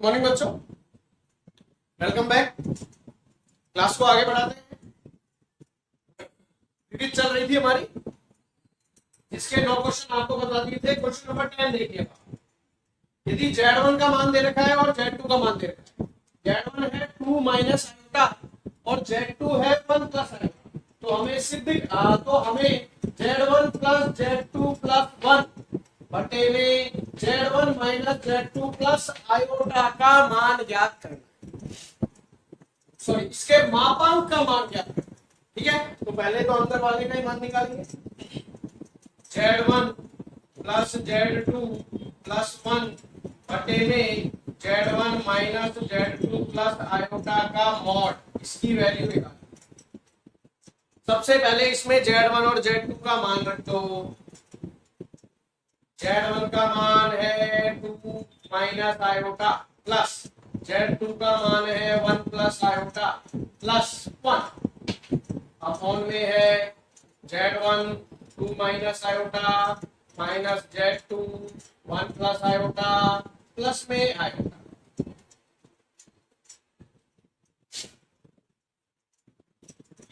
Morning बच्चों, welcome back. Class को आगे बढ़ाते हैं। सीरीज चल रही थी हमारी, इसके 9 क्वेश्चन आपको बता दिए थे। क्वेश्चन नंबर 10 देखिएगा। यदि Z1 का मान दे रखा है और Z2 का मान दे रखा है, Z1 है 2 माइनस आयोटा और Z2 है 1 प्लस आयोटा, तो हमें Z1 प्लस Z2 प्लस 1 बटे में Z1 minus Z2 plus iota का मान ज्ञात करना, सॉरी इसके मापांक का मान ज्ञात करना। ठीक है, तो पहले तो अंदर वाले का ही मान निकालेंगे। Z1 प्लस Z2 प्लस 1 बटे में Z1 minus Z2 plus iota का मॉड, इसकी वैल्यू निकालें। सबसे पहले इसमें Z1 और Z2 का मान रख दो। Z1 का मान है 2 माइनस आयोटा प्लस Z2 का मान है 1 प्लस आयोटा प्लस 1 अपॉन में है Z1 2 minus iota minus Z2 1 plus iota plus में आयोटा।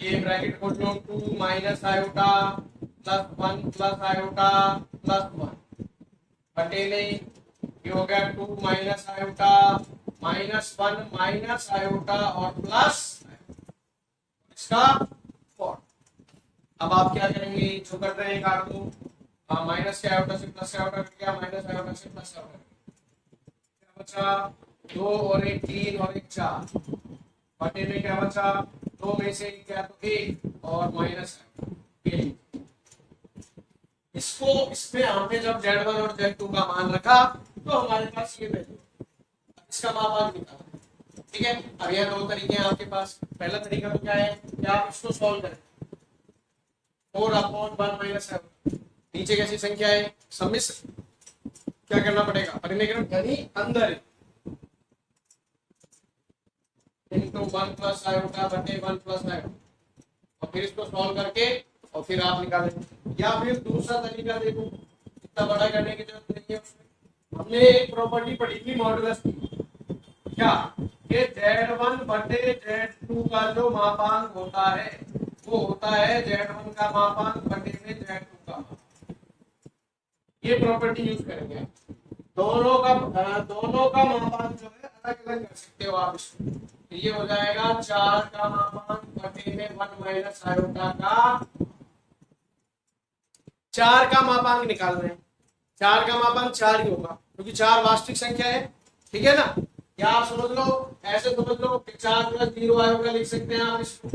ये ब्रैकेट खोल लो, 2 minus iota plus 1 plus iota plus 1 बटे में ये हो गया 2 minus iota minus 1 minus iota और प्लस इसका 4। अब आप क्या करेंगे, जो कर रहे हैं काट दो। माइनस के आयोटा से प्लस आयोटा कट गया, माइनस आयोटा से प्लस आयोटा क्या बचा, 2 और 1 3 और 1 4 बटे में क्या बचा, 2 में से क्या तो 1 और माइनस इसको इसमें हमने जब Z1 और Z2 का मान रखा तो हमारे पास ये वैल्यू, इसका मापांक निकाला। ठीक है, अब यह 2 तरीके हैं आपके पास। पहला तरीका तो क्या है कि आप इसको सॉल्व करें, 4 अपॉन 1 माइनस 7, नीचे कैसी संख्या है सम्मिश्र, क्या करना पड़ेगा, परिमेय यानी अंदर इनटू 1 प्लस आयोटा बटे 1 प्लस आयोटा, और फिर इसको सॉल्व करके और फिर आप निकालें। या फिर दूसरा तरीका देखो, इतना बड़ा करने की जरूरत नहीं है। उसमें हमने एक प्रॉपर्टी पढ़ी थी मॉडुलस की, क्या कि Z1 बटे Z2 का जो मापांक होता है वो होता है Z1 का मापांक बटे में Z2 का मापांक। ये प्रॉपर्टी यूज करेंगे। दोनों का मापांक जो है अलग अलग कर सकते हो आप इसको। तो ये हो जाएगा 4 का मापांक बटे में 1 माइनस आयोटा का, 4 का मापांक निकाल रहे हैं। 4 का मापांक 4 ही होगा क्योंकि 4 वास्तविक संख्या है। ठीक है ना, या आप समझ लो, ऐसे समझ लो कि 4 प्लस 0 आयोटा लिख सकते हैं आप इसको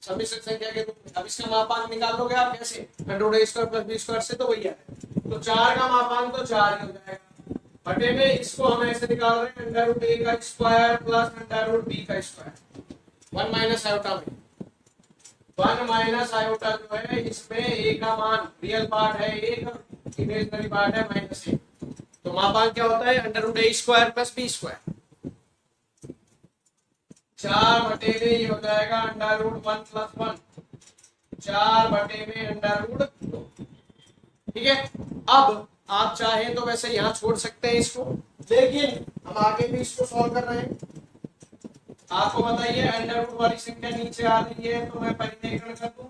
सम्मिश्र संख्या के रूप में। अब इसका मापांक निकाल दोगे आप कैसे, √a² प्लस b² से, तो वही है। तो 4 का मापांक तो 4 ही हो जाएगा बटे में इसको हम ऐसे निकाल रहे हैं √a² plus √b², 1 minus iota में 1 माइनस आयोटा जो है इसमें a का मान रियल पार्ट है 1, इमेजिनरी पार्ट है -1, तो मापांक क्या होता है √a² प्लस b², 4 बटे में ये हो जाएगा √1 प्लस 1, 4 बटे में √2। ठीक है, अब आप चाहें तो वैसे यहाँ छोड़ सकते हैं इसको, लेकिन हम आगे भी इसको सॉल्व कर रहे हैं। आपको बताइए √, वाली संख्या नीचे आ रही है तो मैं परिमेयकरण कर दूं।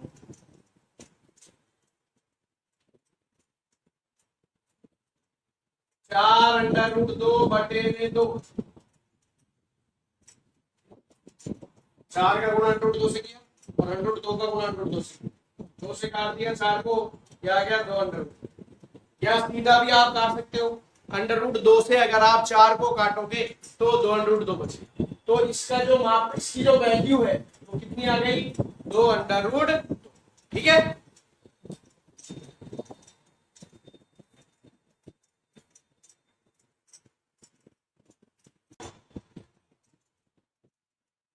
चार √2 बटे में 2, 4 का गुणा √2 से किया और √2 का गुणा √2 से, 2 से काट दिया 4 को, क्या गया 2 √2। या सीधा भी आप काट सकते हो, √2 से अगर आप 4 को काटोगे तो 2 √2 बचे, तो इसका जो माप, इसकी जो वैल्यू है वो कितनी आ गई, 2 √2। ठीक है,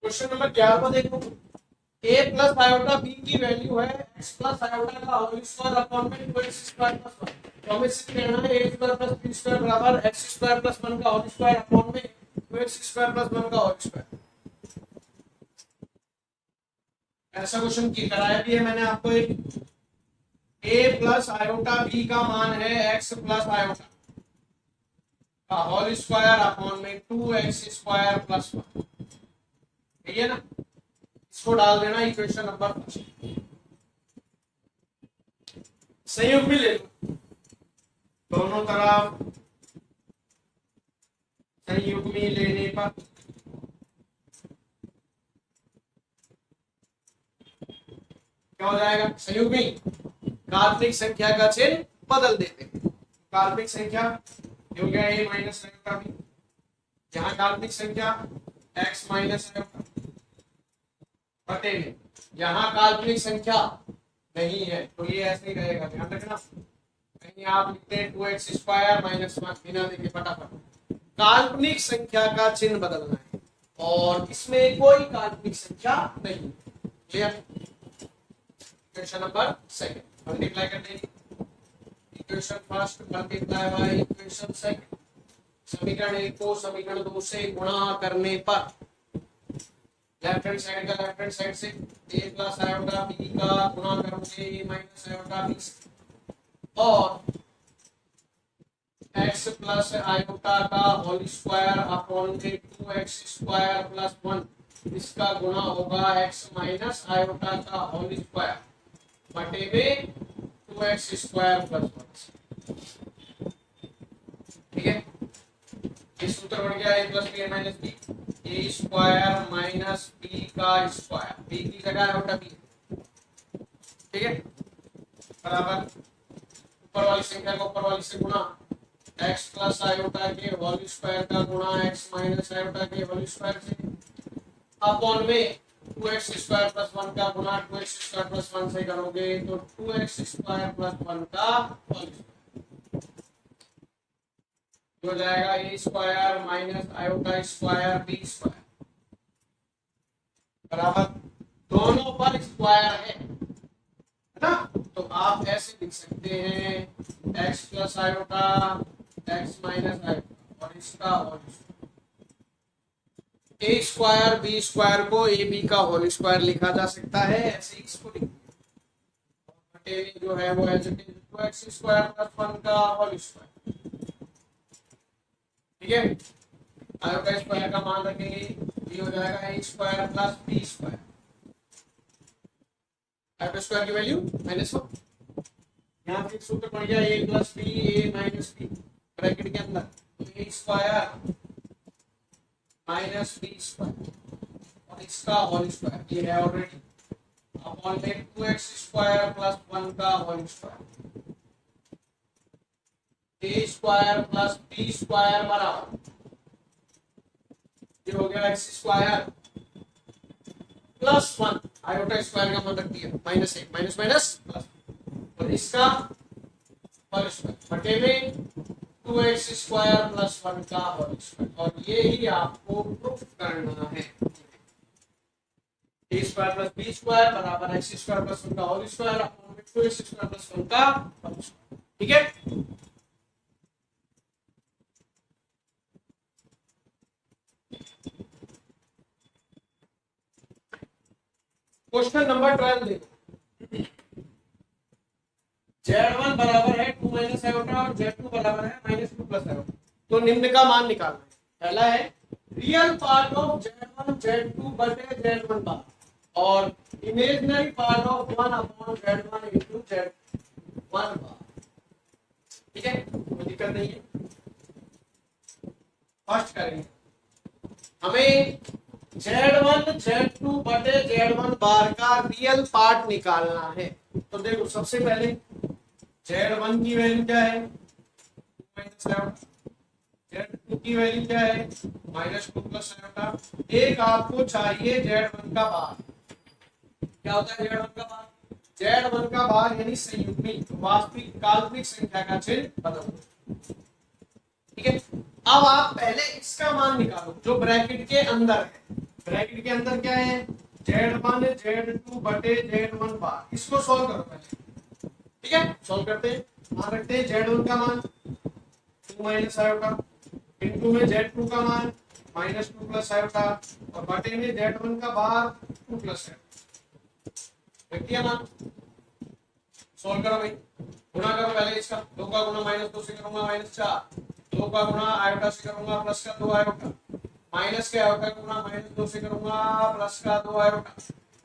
क्वेश्चन नंबर 11 को देखो। a प्लस आयोटा b की वैल्यू है x प्लस आयोटा का होल स्क्वायर अपॉन में 2x² प्लस 1, तो हमें सिर्फ कहना है a² प्लस b² बराबर x² प्लस 1 का होल स्क्वायर अपॉन में 2x² प्लस 1 का होल स्क्वायर। ऐसा क्वेश्चन की कराया भी है मैंने आपको एक। a प्लस आयोटा b का मान है x प्लस आयोटा, का होल स्क्वायर अपॉन में 2x स्क्वायर प्लस 1, ठीक है ना। इसको डाल देना इक्वेशन नंबर 5। संयुग्मी ले लो, दोनों तरफ संयुग्मी लेने पर क्या हो जाएगा, संयुग्मी काल्पनिक संख्या का चिन्ह बदल देते हैं। काल्पनिक संख्या हो गया a माइनस आयोटा b, जहां काल्पनिक संख्या x माइनस आयोटा बटे में, यहाँ काल्पनिक संख्या नहीं है तो ये ऐसे ही रहेगा, ध्यान रखना। कहीं आप लिखते हैं 2x स्क्वायर माइनस 1, बिना देखे फटाफट काल्पनिक संख्या का चिन्ह बदलना है, और इसमें कोई काल्पनिक संख्या नहीं। Clear. Equation number second multiply कर देंगे, equation first multiply by equation second. समीकरण 1 को समीकरण 2 से गुणा करने पर लेफ्ट हैंड साइड का लेफ्ट हैंड साइड से a प्लस आयोटा b का गुणा करोगे a माइनस आयोटा b, और x प्लस आयोटा का होल स्क्वायर अपॉन में 2x स्क्वायर प्लस 1, इसका गुणा होगा x माइनस आयोटा का होल स्क्वायर बटे में 2x स्क्वायर प्लस 1, ठीक है। ये सूत्र बन गया a plus b minus b, a square minus b का स्क्वायर, b की जगह आयोटा b, ठीक है, बराबर ऊपर वाली संख्या को ऊपर वाली से गुणा x प्लस आयोटा के होल स्क्वायर का गुणा x माइनस आयोटा के होल स्क्वायर से, अपॉन में 2x स्क्वायर प्लस 1 का गुणा 2x स्क्वायर प्लस 1 से करोगे तो 2x स्क्वायर प्लस 1 का होल स्क्वायर हो जाएगा a square minus iota square b square, बराबर दोनों पर स्क्वायर है ना, तो आप ऐसे लिख सकते हैं x plus iota x minus iota और इसका whole square. a square b square को a b का होल स्क्वायर लिखा जा सकता है, ऐसे इसको लिखिए, जो है वो है 2x स्क्वायर प्लस 1 का होल स्क्वायर, ठीक है। आयोटा स्क्वायर का मान रखेंगे, ये हो जाएगा a square plus b square, iota square की वैल्यू -1, यहाँ फिर सूत्र पड़ गया a plus b a minus b bracket के अंदर, a square minus b square और इसका होल स्क्वायर, ये है ऑलरेडी, अपॉन में 2x स्क्वायर प्लस 1 का whole square, a square plus b square बराबर ये हो गया x square plus 1, iota square का मान रख दिया -1 माइनस माइनस प्लस, और इसका होल स्क्वायर बटे में 2x स्क्वायर प्लस 1 का होल स्क्वायर, और ये ही आपको प्रूफ करना है। a square plus b square बराबर x स्क्वायर प्लस 1 का होल स्क्वायर अपॉन में 2x स्क्वायर प्लस 1 का होल स्क्वायर, ठीक है। क्वेश्चन नंबर 12 देखो, Z1 बराबर है 2 माइनस आयोटा और Z2 बराबर है -2 प्लस आयोटा, तो निम्न का मान निकालना है। पहला है real part of Z1 Z2 बटे Z1 बार और imaginary part of 1 upon Z1 into Z1 बार, ठीक है, कोई दिक्कत नहीं है। फर्स्ट करेंगे, हमें Z1 Z2 बटे Z1 बार का रियल पार्ट निकालना है। तो देखो सबसे पहले Z1 की वैल्यू क्या है, Z2 की वैल्यू क्या है -2 प्लस आयोटा। एक आपको चाहिए Z1 का बार, क्या होता है Z1 का बार, Z1 का बार यानी संयुग्मी वास्तविक काल्पनिक संख्या का चिन्ह बदल दो, ठीक है। अब आप पहले इसका मान निकालो जो ब्रैकेट के अंदर है, ब्रैकेट के अंदर क्या है Z1 Z2 बटे Z1 बार, इसको सॉल्व करो पहले, ठीक है। सॉल्व करते हैं, मान रखते हैं Z1 का मान 2 माइनस आयोटा, इनटू में Z2 का मान -2 प्लस आयोटा और बटे में Z1 का बार 2 प्लस आयोटा, रख दिया मान। सॉल्व करो भाई, गुणा करो पहले इसका, 2 का गुणा -2 से करूंगा -4, 2 का गुणा आयोटा से करूंगा प्लस का 2 आयोटा, माइनस के आयोटा का गुणा माइनस 2 से करूंगा प्लस का 2 आयोटा,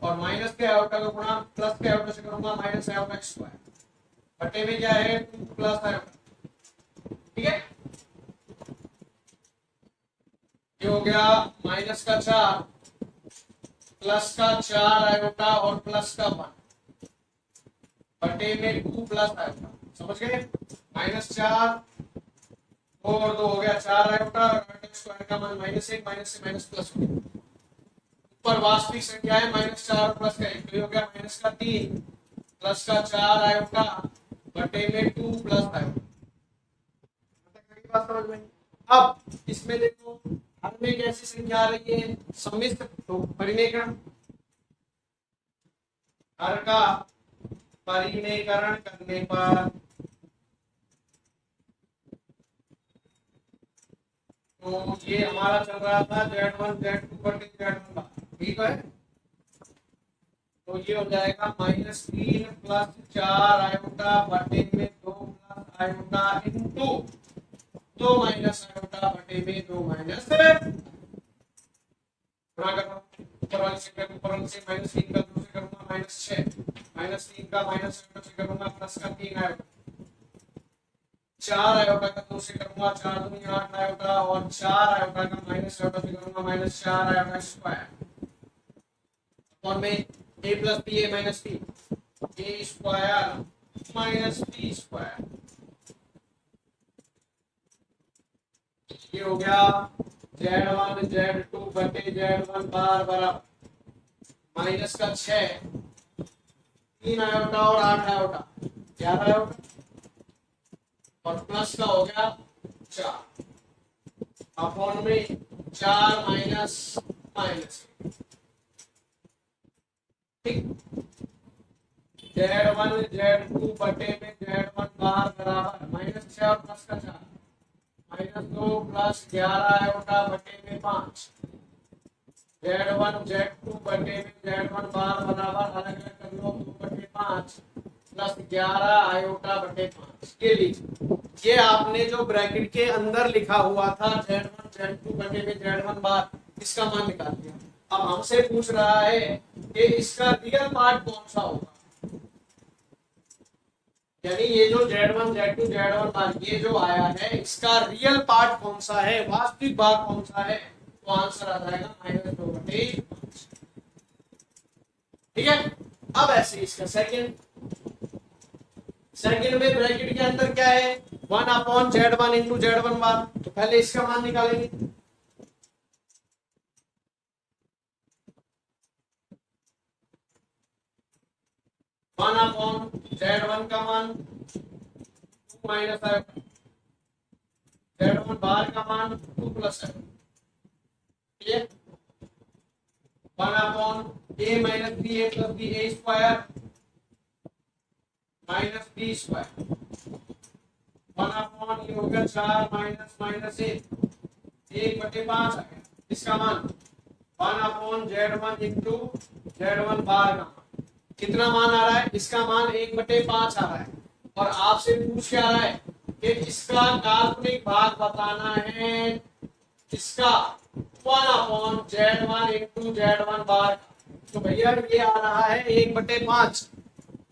और माइनस के आयोटा का गुणा प्लस के आयोटा से करूंगा माइनस आयोटा स्क्वायर, बटे में क्या है 2 प्लस आयोटा। ठीक है, ये हो गया माइनस का 4 प्लस का 4 आयोटा और प्लस का 1 बटे में 2 प्लस आयोटा। समझ गए, -4 और 2 हो गया 4 आयोटा, स्क्वायर का मान -1, माइनस से माइनस प्लस हो गया। ऊपर वास्तविक संख्या है -4 प्लस का 1, तो ये हो गया माइनस का 3 प्लस का 4 आयोटा बटे में 2 प्लस आयोटा। बात समझ में? अब इसमें देखो हर में कैसी संख्या आ रही है, सम्मिश्र, तो परिमेयकरण, हर का परिमेयकरण करने पर तो ये हमारा चल रहा था Z1 Z2 बटे Z1, ठीक है, तो ये हो जाएगा -3 प्लस 4 आयोटा बटे में 2 plus iota into 2 minus iota बटे में 2 माइनस ऊपर वाली से -3 का 2 से करूंगा -6, -3 का माइनस आयोटा से करूंगा प्लस का 3 आयोटा, 4 आयोटा का 2 से करूंगा 4 दूनी 8 आयोटा, और 4 आयोटा का माइनस आयोटा से करूंगा -4 आयोटा स्क्वायर, और में a plus B A minus B A square minus B square. ये हो गया Z1 Z2 बटे Z1 बार बराबर माइनस का 6 3 आयोटा और 8 आयोटा 11 आयोटा, और प्लस का हो गया 4 अपॉन में 4 माइनस माइनस। ठीक, Z1 Z2 बटे में Z1 बार बराबर -6 और प्लस का 4 -2 प्लस 11 आयोटा बटे में 5, Z1 Z2 बटे में Z1 बार बराबर अलग अलग कर लो 2 बटे 5 प्लस 11 आयोटा बटे 5 के लिए ये आपने जो ब्रैकेट के अंदर लिखा हुआ था Z1 Z2 बटे में Z1 बार, इसका मान निकाल दिया। अब हमसे पूछ रहा है कि इसका रियल पार्ट कौन सा होगा, यानी ये जो Z1 Z2 Z1 बार ये जो आया है इसका रियल पार्ट कौन सा है, वास्तविक भाग कौन सा है, तो आंसर आ जाएगा -2 बटे 5। ठीक है, अब ऐसे इसका सेकंड में ब्रैकेट के अंदर क्या है 1 अपॉन Z1 इंटू Z1 बार, तो पहले इसका मान निकालेंगे। वन अपॉन Z1 का मान 2 माइनस आयोटा, Z1 बार का मान 2 प्लस आयोटा, ठीक है, 1 upon a minus B A plus B A square minus B square, 1 upon ये हो गया 4 माइनस माइनस 1 बटे 5 आ गया, इसका मान 1 अपॉन Z1 इंटू Z1 बार का मान कितना मान आ रहा है, इसका मान 1 बटे 5 आ रहा है, और आपसे पूछ क्या रहा है कि इसका काल्पनिक भाग बताना है, इसका 1 अपॉन Z1 इंटू Z1 बार, तो भैया ये आ रहा है 1 बटे 5,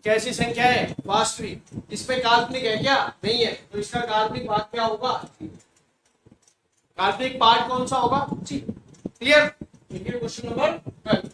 कैसी संख्या है, वास्तविक, इसमें काल्पनिक है क्या, नहीं है, तो इसका काल्पनिक भाग क्या होगा, काल्पनिक पार्ट कौन सा होगा जी, क्लियर। Question number 12।